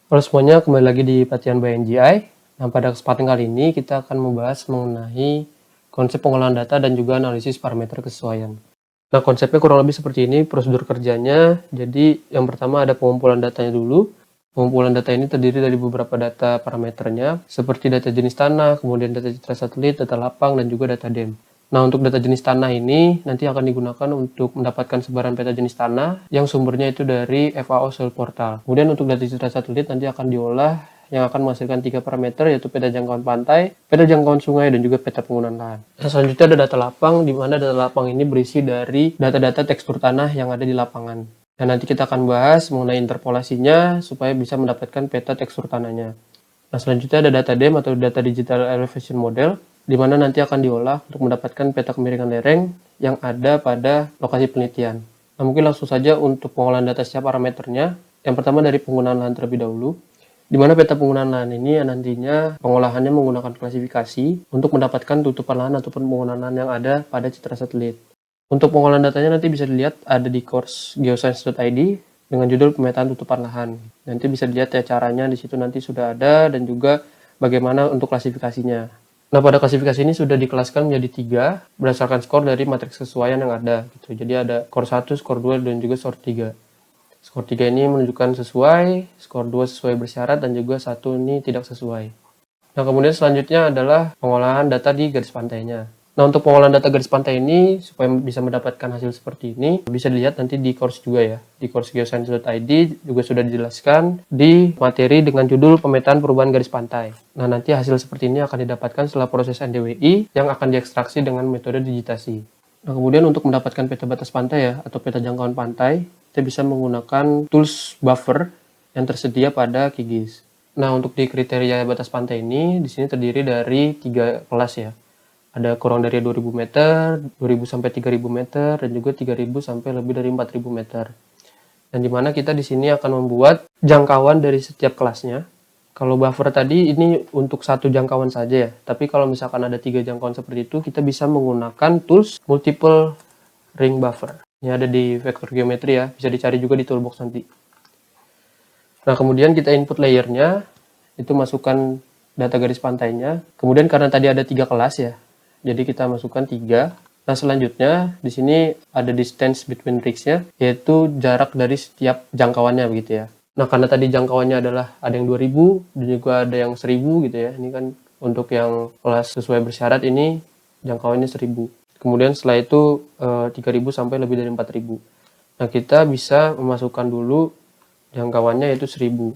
Halo semuanya, kembali lagi di pelatihan by NGI. Nah, pada kesempatan kali ini kita akan membahas mengenai konsep pengolahan data dan juga analisis parameter kesesuaian. Nah, konsepnya kurang lebih seperti ini prosedur kerjanya. Jadi, yang pertama ada pengumpulan datanya dulu. Pengumpulan data ini terdiri dari beberapa data parameternya, seperti data jenis tanah, kemudian data citra satelit, data lapang, dan juga data DEM. Nah, untuk data jenis tanah ini nanti akan digunakan untuk mendapatkan sebaran peta jenis tanah yang sumbernya itu dari FAO Soil Portal. Kemudian untuk data citra satelit nanti akan diolah yang akan menghasilkan 3 parameter, yaitu peta jangkauan pantai, peta jangkauan sungai, dan juga peta penggunaan lahan. Nah, selanjutnya ada data lapang, di mana data lapang ini berisi dari data-data tekstur tanah yang ada di lapangan. Nah, nanti kita akan bahas mengenai interpolasinya supaya bisa mendapatkan peta tekstur tanahnya. Nah, selanjutnya ada data DEM atau Data Digital Elevation Model, di mana nanti akan diolah untuk mendapatkan peta kemiringan lereng yang ada pada lokasi penelitian. Nah, mungkin langsung saja untuk pengolahan data setiap parameternya. Yang pertama dari penggunaan lahan terlebih dahulu, di mana peta penggunaan lahan ini nantinya pengolahannya menggunakan klasifikasi untuk mendapatkan tutupan lahan ataupun penggunaan lahan yang ada pada citra satelit. Untuk pengolahan datanya nanti bisa dilihat ada di course geoscience.id dengan judul pemetaan tutupan lahan. Nanti bisa dilihat ya caranya di situ nanti sudah ada dan juga bagaimana untuk klasifikasinya. Nah, pada klasifikasi ini sudah dikelaskan menjadi 3 berdasarkan skor dari matriks kesesuaian yang ada gitu. Jadi ada skor 1, skor 2 dan juga skor 3. Skor 3 ini menunjukkan sesuai, skor 2 sesuai bersyarat dan juga 1 ini tidak sesuai. Nah, kemudian selanjutnya adalah pengolahan data di garis pantainya. Nah, untuk pengolahan data garis pantai ini, supaya bisa mendapatkan hasil seperti ini, bisa dilihat nanti di course juga ya. Di course geoscience.id juga sudah dijelaskan di materi dengan judul pemetaan perubahan garis pantai. Nah, nanti hasil seperti ini akan didapatkan setelah proses NDWI yang akan diekstraksi dengan metode digitasi. Nah, kemudian untuk mendapatkan peta batas pantai ya, atau peta jangkauan pantai, kita bisa menggunakan tools buffer yang tersedia pada QGIS. Nah, untuk di kriteria batas pantai ini, di sini terdiri dari 3 kelas ya. Ada kurang dari 2000 meter, 2000 sampai 3000 meter, dan juga 3000 sampai lebih dari 4000 meter. Dan dimana kita di sini akan membuat jangkauan dari setiap kelasnya. Kalau buffer tadi ini untuk satu jangkauan saja ya. Tapi kalau misalkan ada 3 jangkauan seperti itu, kita bisa menggunakan tools multiple ring buffer. Ini ada di vektor geometri ya, bisa dicari juga di toolbox nanti. Nah, kemudian kita input layernya, itu masukkan data garis pantainya. Kemudian karena tadi ada 3 kelas ya, jadi kita masukkan 3. Nah, selanjutnya di sini ada distance between rigs-nya, yaitu jarak dari setiap jangkauannya begitu ya. Nah, karena tadi jangkauannya adalah ada yang 2000 dan juga ada yang 1000 gitu ya. Ini kan untuk yang kelas sesuai bersyarat ini jangkauannya 1000. Kemudian setelah itu 3000 sampai lebih dari 4000. Nah, kita bisa memasukkan dulu jangkauannya yaitu 1000.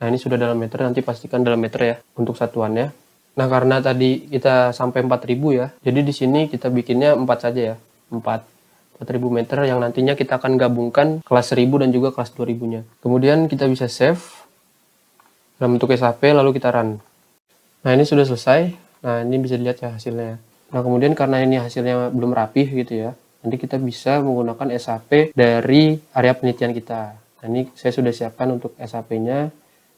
Nah, ini sudah dalam meter, nanti pastikan dalam meter ya untuk satuannya. Nah, karena tadi kita sampai 4000 ya, jadi di sini kita bikinnya 4 saja ya, 4000 meter yang nantinya kita akan gabungkan kelas 1000 dan juga kelas 2000-nya. Kemudian kita bisa save dalam bentuk SAP, lalu kita run. Nah, ini sudah selesai. Nah, ini bisa dilihat ya hasilnya. Nah, kemudian karena ini hasilnya belum rapih gitu ya, nanti kita bisa menggunakan SAP dari area penelitian kita. Nah, ini saya sudah siapkan untuk SAP-nya,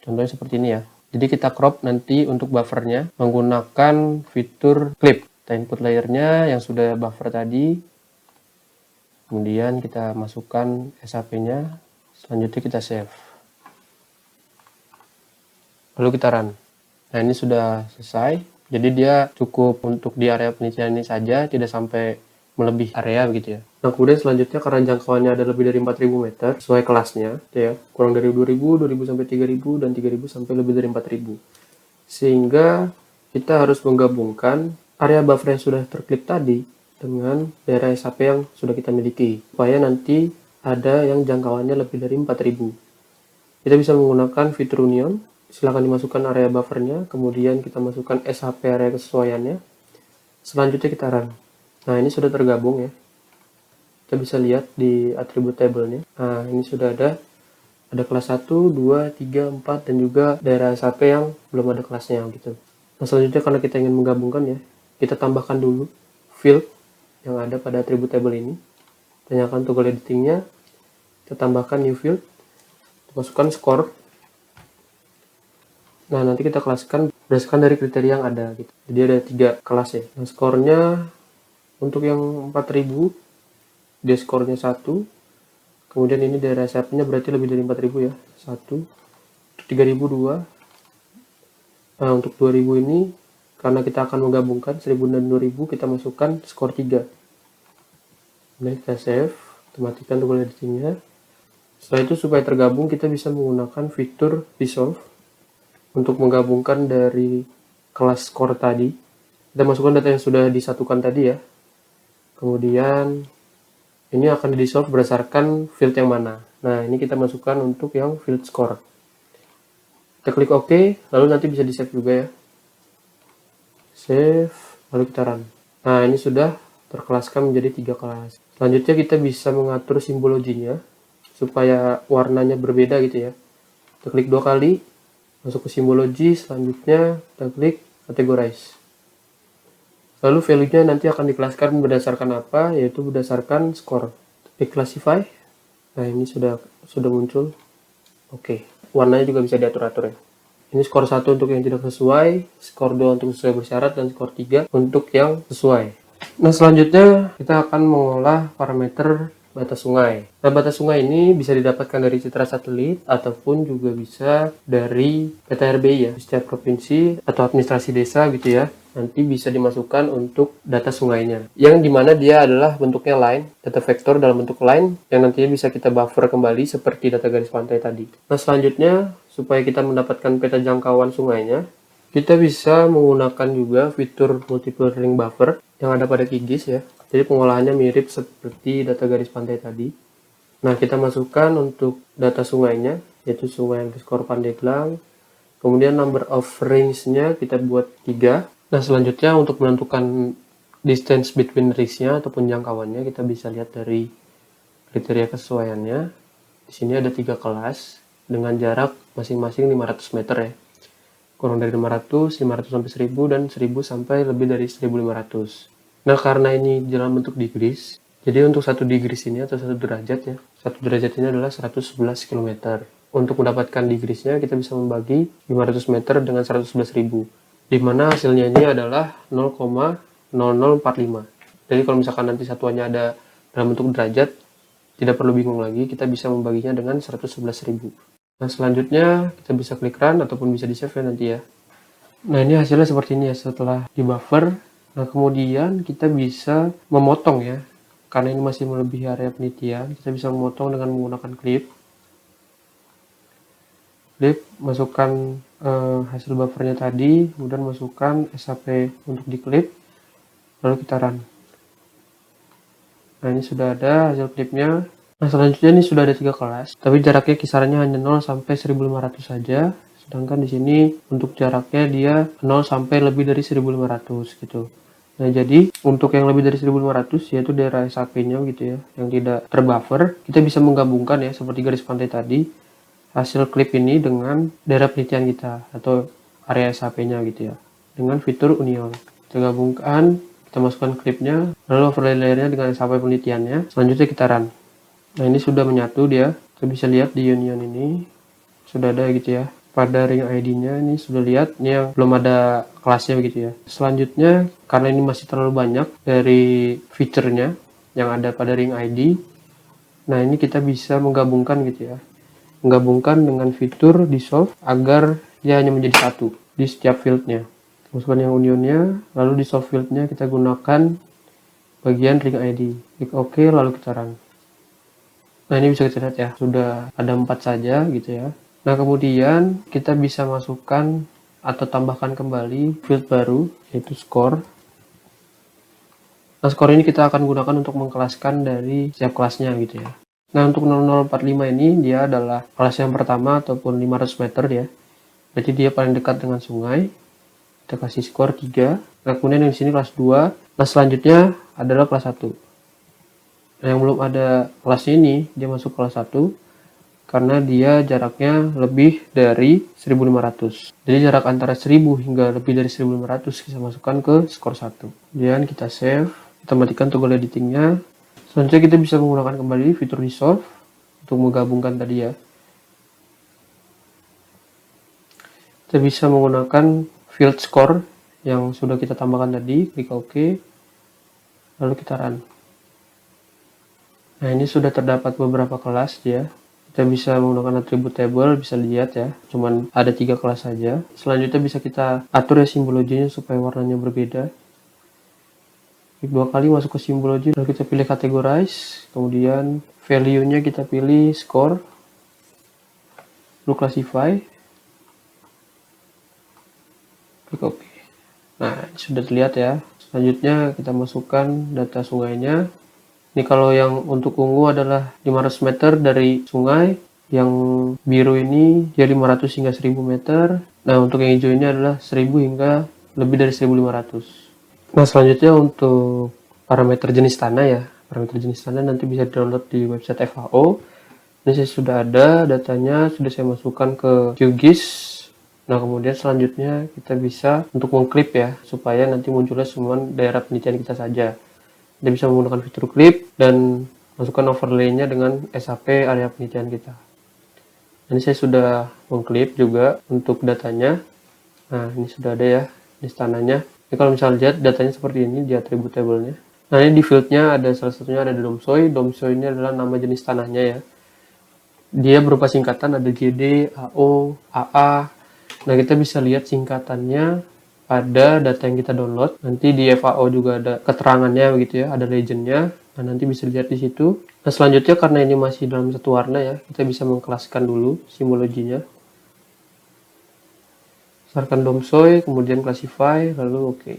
contohnya seperti ini ya. Jadi kita crop nanti untuk buffernya menggunakan fitur clip. Kita input layernya yang sudah buffer tadi. Kemudian kita masukkan SAP-nya. Selanjutnya kita save. Lalu kita run. Nah, ini sudah selesai. Jadi dia cukup untuk di area penelitian ini saja, tidak sampai melebihi area begitu ya. Nah, kemudian selanjutnya karena jangkauannya ada lebih dari 4000 meter sesuai kelasnya ya, kurang dari 2000, 2000 sampai 3000 dan 3000 sampai lebih dari 4000. Sehingga kita harus menggabungkan area buffer yang sudah terklip tadi dengan daerah SAP yang sudah kita miliki supaya nanti ada yang jangkauannya lebih dari 4000. Kita bisa menggunakan fitur union. Silakan dimasukkan area buffernya, kemudian kita masukkan SHP area kesesuaiannya. Selanjutnya kita run. Nah, ini sudah tergabung ya. Kita bisa lihat di atribut tabelnya. Nah, ini sudah ada kelas 1, 2, 3, 4 dan juga daerah SHP yang belum ada kelasnya gitu. Nah, selanjutnya karena kita ingin menggabungkan ya, kita tambahkan dulu field yang ada pada atribut table ini. Tanyakan toggle editingnya. Kita tambahkan new field. Kita masukkan score. Nah, nanti kita kelaskan berdasarkan dari kriteria yang ada gitu. Jadi ada 3 kelas ya. Nah, skornya untuk yang 4000 dia skornya 1. Kemudian ini daerah SAP-nya berarti lebih dari 4000 ya. 1. 3002. Nah, untuk 2000 ini karena kita akan menggabungkan 1000 dan 2000, kita masukkan skor 3. Nah, kita save, kita matikan tombol editingnya. Setelah itu supaya tergabung kita bisa menggunakan fitur dissolve untuk menggabungkan dari kelas skor tadi. Kita masukkan data yang sudah disatukan tadi ya. Kemudian ini akan di dissolve berdasarkan field yang mana. Nah, ini kita masukkan untuk yang field score. Kita klik OK, lalu nanti bisa di save juga ya. Save, lalu kita run. Nah, ini sudah terkelaskan menjadi 3 kelas. Selanjutnya kita bisa mengatur simbologinya supaya warnanya berbeda gitu ya. Kita klik 2 kali, masuk ke simbologi, selanjutnya kita klik categorize. Lalu value-nya nanti akan dikelaskan berdasarkan apa, yaitu berdasarkan skor. Klik classify. Nah, ini sudah muncul. Oke, warnanya juga bisa diatur-atur ya. Ini skor 1 untuk yang tidak sesuai, skor 2 untuk sesuai bersyarat, dan skor 3 untuk yang sesuai. Nah, selanjutnya kita akan mengolah parameter batas sungai. Nah, batas sungai ini bisa didapatkan dari citra satelit ataupun juga bisa dari peta RBI ya, setiap provinsi atau administrasi desa gitu ya. Nanti bisa dimasukkan untuk data sungainya, yang dimana dia adalah bentuknya line, data vektor dalam bentuk line, yang nantinya bisa kita buffer kembali seperti data garis pantai tadi. Nah, selanjutnya supaya kita mendapatkan peta jangkauan sungainya, kita bisa menggunakan juga fitur multiple ring buffer yang ada pada QGIS ya. Jadi pengolahannya mirip seperti data garis pantai tadi. Nah, kita masukkan untuk data sungainya, yaitu sungai underscore Pandeglang. Kemudian number of rings-nya kita buat 3. Nah, selanjutnya untuk menentukan distance between rings-nya ataupun jangkauannya, kita bisa lihat dari kriteria kesesuaiannya. Di sini ada 3 kelas dengan jarak masing-masing 500 meter ya. Kurang dari 500, 500 sampai 1000, dan 1000 sampai lebih dari 1500. Nah, karena ini dalam bentuk degrees, jadi untuk 1 degrees ini atau 1 derajat ya, 1 derajat ini adalah 111 km. Untuk mendapatkan degrees-nya kita bisa membagi 500 meter dengan 111.000. Di mana hasilnya ini adalah 0,0045. Jadi kalau misalkan nanti satuannya ada dalam bentuk derajat, tidak perlu bingung lagi, kita bisa membaginya dengan 111.000. Nah, selanjutnya kita bisa klik run ataupun bisa di save ya nanti ya. Nah, ini hasilnya seperti ini ya setelah di buffer. Nah, kemudian kita bisa memotong ya, karena ini masih melebihi area penelitian, kita bisa memotong dengan menggunakan klip, masukkan hasil buffernya tadi, kemudian masukkan SAP untuk diklip, lalu kita run. Nah, ini sudah ada hasil klipnya. Nah, selanjutnya ini sudah ada 3 kelas, tapi jaraknya kisarannya hanya 0 sampai 1500 saja. Sedangkan di sini untuk jaraknya dia 0 sampai lebih dari 1500 gitu. Nah, jadi untuk yang lebih dari 1500 yaitu daerah SAP-nya gitu ya, yang tidak terbuffer, kita bisa menggabungkan ya seperti garis pantai tadi, hasil klip ini dengan daerah penelitian kita atau area SAP-nya gitu ya, dengan fitur union. Kita gabungkan, kita masukkan klipnya, lalu overlay layernya dengan SAP penelitiannya. Selanjutnya kita run. Nah, ini sudah menyatu dia. Kita bisa lihat di union ini sudah ada gitu ya. Pada ring ID-nya ini sudah lihat, ini yang belum ada kelasnya begitu ya. Selanjutnya, karena ini masih terlalu banyak dari fiturnya yang ada pada ring ID, nah ini kita bisa menggabungkan gitu ya. Menggabungkan dengan fitur dissolve agar dia hanya menjadi satu di setiap fieldnya. Masukkan yang unionnya, lalu dissolve fieldnya kita gunakan bagian ring ID. Klik OK, lalu kita run. Nah, ini bisa kita lihat ya, sudah ada 4 saja gitu ya. Nah, kemudian kita bisa masukkan atau tambahkan kembali field baru, yaitu score. Nah, score ini kita akan gunakan untuk mengkelaskan dari setiap kelasnya gitu ya. Nah, untuk 0045 ini dia adalah kelas yang pertama ataupun 500 meter ya. Berarti dia paling dekat dengan sungai. Kita kasih skor 3. Nah, kemudian yang di sini kelas 2. Nah, selanjutnya adalah kelas 1. Nah, yang belum ada kelasnya ini, dia masuk kelas 1 karena dia jaraknya lebih dari 1500. Jadi jarak antara 1000 hingga lebih dari 1500 kita masukkan ke skor 1. Kemudian kita save, kita matikan toggle editingnya. Selanjutnya kita bisa menggunakan kembali fitur dissolve untuk menggabungkan tadi ya. Kita bisa menggunakan field score yang sudah kita tambahkan tadi, klik OK, lalu kita run. Nah, ini sudah terdapat beberapa kelas ya. Kita bisa menggunakan atribut table, bisa lihat ya, cuman ada 3 kelas saja. Selanjutnya bisa kita atur ya simbologinya supaya warnanya berbeda. Klik 2 kali masuk ke simbologi, lalu kita pilih categorize, kemudian value-nya kita pilih score, lalu classify, klik OK. Nah, sudah terlihat ya. Selanjutnya kita masukkan data sungainya. Ini kalau yang untuk ungu adalah 500 meter dari sungai, yang biru ini dia 500 hingga 1000 meter. Nah, untuk yang hijau ini adalah 1000 hingga lebih dari 1500. Nah, selanjutnya untuk parameter jenis tanah ya. Parameter jenis tanah nanti bisa download di website FAO. Ini saya sudah ada datanya, sudah saya masukkan ke QGIS. Nah, kemudian selanjutnya kita bisa untuk mengklip ya, supaya nanti munculnya semua daerah penelitian kita saja. Kita bisa menggunakan fitur clip dan masukkan overlay-nya dengan SAP area penelitian kita. Ini saya sudah mengklip juga untuk datanya. Nah, ini sudah ada ya, di tanahnya. Ini kalau misalnya lihat datanya seperti ini di atribut table-nya. Nah, ini di field-nya ada salah satunya ada domsoy. Domsoy ini adalah nama jenis tanahnya ya. Dia berupa singkatan, ada GD, AO, AA. Nah, kita bisa lihat singkatannya pada data yang kita download. Nanti di FAO juga ada keterangannya begitu ya, ada legend-nya. Nah, nanti bisa lihat di situ. Nah, selanjutnya karena ini masih dalam satu warna ya, kita bisa mengkelaskan dulu simbologinya. Misalkan domsoy, kemudian classify, lalu oke.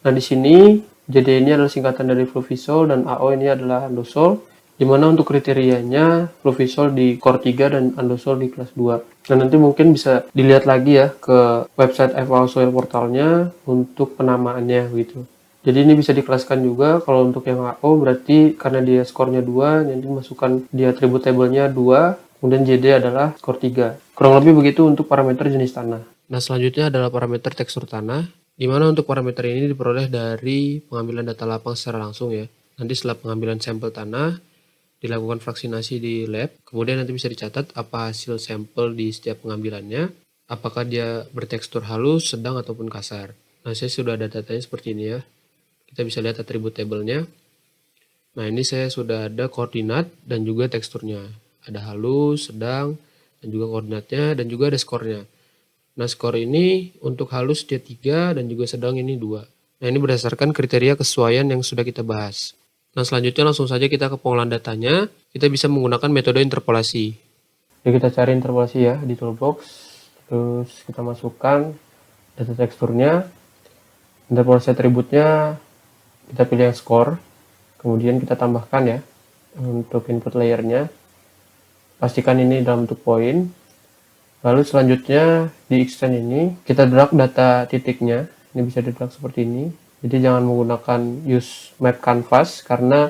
Nah, di sini JD ini adalah singkatan dari Fluvisol dan AO ini adalah andosol. Dimana untuk kriterianya Fluvisol di core 3 dan andosol di kelas 2. Dan nanti mungkin bisa dilihat lagi ya ke website FAO Soil portalnya untuk penamaannya gitu. Jadi ini bisa dikelaskan juga. Kalau untuk yang AO berarti karena dia skornya 2, nanti masukkan di atribut table-nya 2, kemudian JD adalah skor 3. Kurang lebih begitu untuk parameter jenis tanah. Nah, selanjutnya adalah parameter tekstur tanah, di mana untuk parameter ini diperoleh dari pengambilan data lapang secara langsung ya. Nanti setelah pengambilan sampel tanah, dilakukan vaksinasi di lab, kemudian nanti bisa dicatat apa hasil sampel di setiap pengambilannya, apakah dia bertekstur halus, sedang, ataupun kasar. Nah, saya sudah ada datanya seperti ini ya. Kita bisa lihat atribut tabelnya. Nah, ini saya sudah ada koordinat dan juga teksturnya. Ada halus, sedang, dan juga koordinatnya, dan juga ada skornya. Nah, skor ini untuk halus dia 3 dan juga sedang ini 2. Nah, ini berdasarkan kriteria kesesuaian yang sudah kita bahas. Nah, selanjutnya langsung saja kita ke pengolahan datanya. Kita bisa menggunakan metode interpolasi. Jadi kita cari interpolasi ya di toolbox. Terus kita masukkan data teksturnya. Interpolasi atributnya kita pilih yang score. Kemudian kita tambahkan ya untuk input layernya. Pastikan ini dalam bentuk poin. Lalu selanjutnya di extend ini kita drag data titiknya. Ini bisa di drag seperti ini. Jadi jangan menggunakan use map canvas karena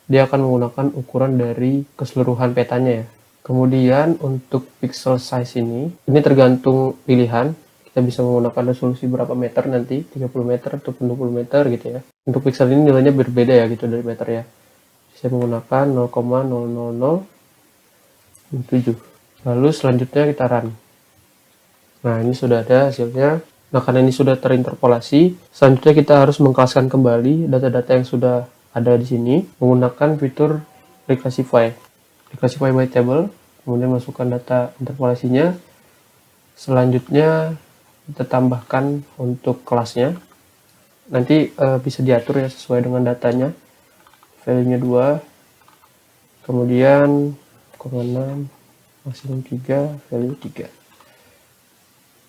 dia akan menggunakan ukuran dari keseluruhan petanya ya. Kemudian untuk pixel size ini tergantung pilihan. Kita bisa menggunakan resolusi berapa meter nanti, 30 meter atau 20 meter gitu ya. Untuk pixel ini nilainya berbeda ya gitu dari meter ya. Saya menggunakan 0,0007. Lalu selanjutnya kita run. Nah, ini sudah ada hasilnya. Nah, karena ini sudah terinterpolasi, selanjutnya kita harus mengkelaskan kembali data-data yang sudah ada di sini menggunakan fitur reclassify. Reclassify by table, kemudian masukkan data interpolasinya. Selanjutnya kita tambahkan untuk kelasnya. Nanti bisa diatur ya sesuai dengan datanya. Value-nya 2, kemudian 0,6, maksimum 3, value 3.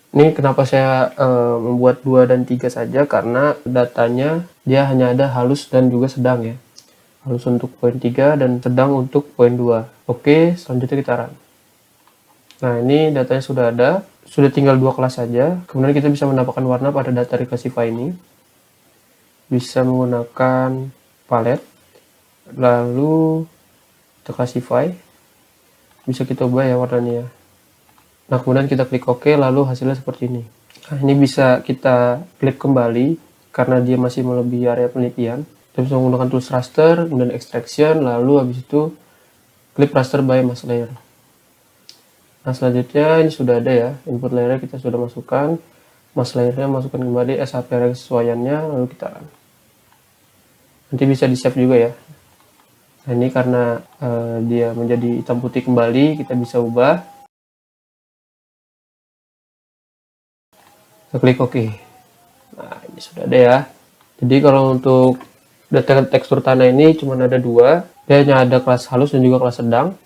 Ini kenapa saya membuat 2 dan 3 saja, karena datanya dia hanya ada halus dan juga sedang ya. Halus untuk poin 3 dan sedang untuk poin 2. Oke, selanjutnya kita run. Nah, ini datanya sudah ada. Sudah tinggal 2 kelas saja. Kemudian kita bisa mendapatkan warna pada data reclassify ini. Bisa menggunakan palette. Lalu kita classify. Bisa kita ubah ya warnanya ya. Nah, kemudian kita klik OK, lalu hasilnya seperti ini. Nah, ini bisa kita klik kembali, karena dia masih melebihi area penelitian. Kita bisa menggunakan tools raster, kemudian extraction, lalu habis itu klik raster by mask layer. Nah, selanjutnya ini sudah ada ya, input layer kita sudah masukkan, mask layernya masukkan kembali SAP kesesuaiannya, lalu kita run. Nanti bisa di save juga ya. Nah, ini karena dia menjadi hitam putih kembali, kita bisa ubah. Kita klik OK. Nah, ini sudah ada ya. Jadi kalau untuk data tekstur tanah ini cuma ada dua. Dia hanya ada kelas halus dan juga kelas sedang.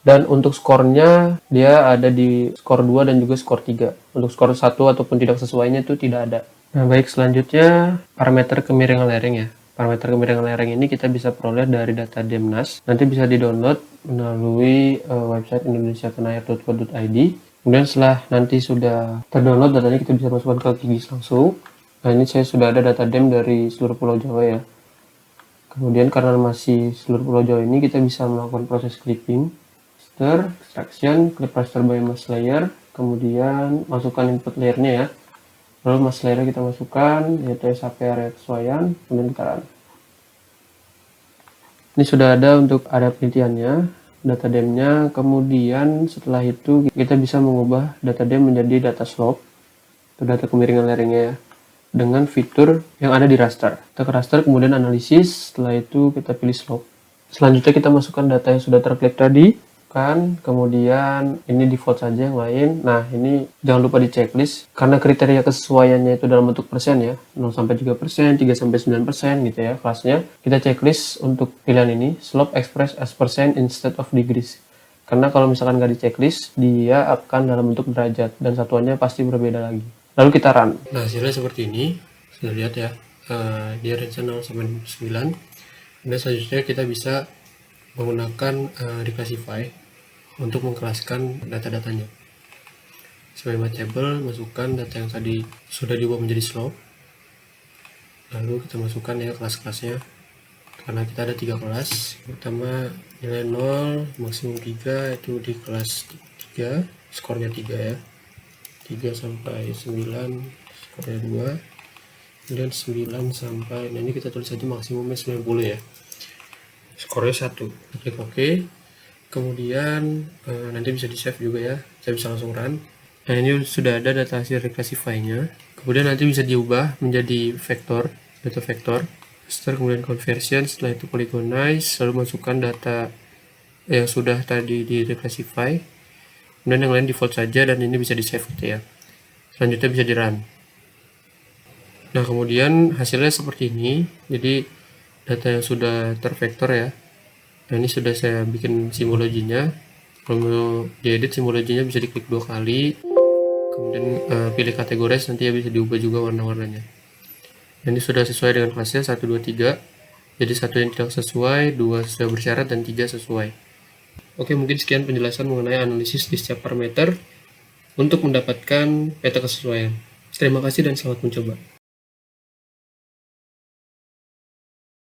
Dan untuk skornya dia ada di skor 2 dan juga skor 3. Untuk skor 1 ataupun tidak sesuainya itu tidak ada. Nah, baik, selanjutnya parameter kemiringan lereng ya. Parameter kemiringan lereng ini kita bisa peroleh dari data Demnas. Nanti bisa di-download melalui website indonesiatanaair.co.id. Kemudian setelah nanti sudah terdownload datanya, kita bisa masukkan ke QGIS langsung. Nah, ini saya sudah ada data Dem dari seluruh Pulau Jawa ya. Kemudian karena masih seluruh Pulau Jawa ini, kita bisa melakukan proses clipping, raster, extraction, clip raster by mask layer, kemudian masukkan input layernya ya. Lalu mask layer kita masukkan, yaitu SAP area kesesuaian, kemudian kita run. Ini sudah ada untuk area penelitiannya, data demnya. Kemudian setelah itu kita bisa mengubah data dem menjadi data slope, atau data kemiringan lerengnya ya, dengan fitur yang ada di raster. Kita ke raster, kemudian analisis, setelah itu kita pilih slope. Selanjutnya kita masukkan data yang sudah terklik tadi, kan, kemudian ini default saja yang lain. Nah, ini jangan lupa di checklist karena kriteria kesesuaiannya itu dalam bentuk persen ya, 0 sampai 3%, 3 sampai 9% gitu ya kelasnya. Kita checklist untuk pilihan ini, slope express as percent instead of degrees. Karena kalau misalkan nggak di checklist, dia akan dalam bentuk derajat dan satuannya pasti berbeda lagi. Lalu kita run. Nah, hasilnya seperti ini. Sudah lihat ya, dia range 0 sampai 9. Dan selanjutnya kita bisa menggunakan reclassify untuk mengkelaskan data-datanya. Sebagai table, masukkan data yang tadi sudah diubah menjadi slope. Lalu kita masukkan ya kelas-kelasnya. Karena kita ada 3 kelas. Pertama nilai 0, maksimum 3 itu di kelas 3, skornya 3 ya. 3 sampai 9, skornya 2. Kemudian 9 sampai, nah ini kita tulis aja maksimumnya 90 ya. Skornya 1. Klik OK. Kemudian nanti bisa di save juga ya, saya bisa langsung run. Nah, ini sudah ada data hasil reclassify-nya. Kemudian nanti bisa diubah menjadi vektor, data vektor, raster, kemudian conversion, setelah itu polygonize, lalu masukkan data yang sudah tadi di reclassify, kemudian yang lain default saja, dan ini bisa di save gitu ya. Selanjutnya bisa di run. Nah, kemudian hasilnya seperti ini. Jadi data yang sudah tervektor ya. Nah, ini sudah saya bikin simbologinya. Kalau mau diedit simbologinya bisa diklik 2 kali, kemudian pilih categorize, nanti ya bisa diubah juga warna-warnanya. Nah, ini sudah sesuai dengan kelasnya 1, 2, 3. Jadi 1 yang tidak sesuai, 2 sudah bersyarat, dan 3 sesuai. Oke, mungkin sekian penjelasan mengenai analisis di setiap parameter untuk mendapatkan peta kesesuaian. Terima kasih dan selamat mencoba.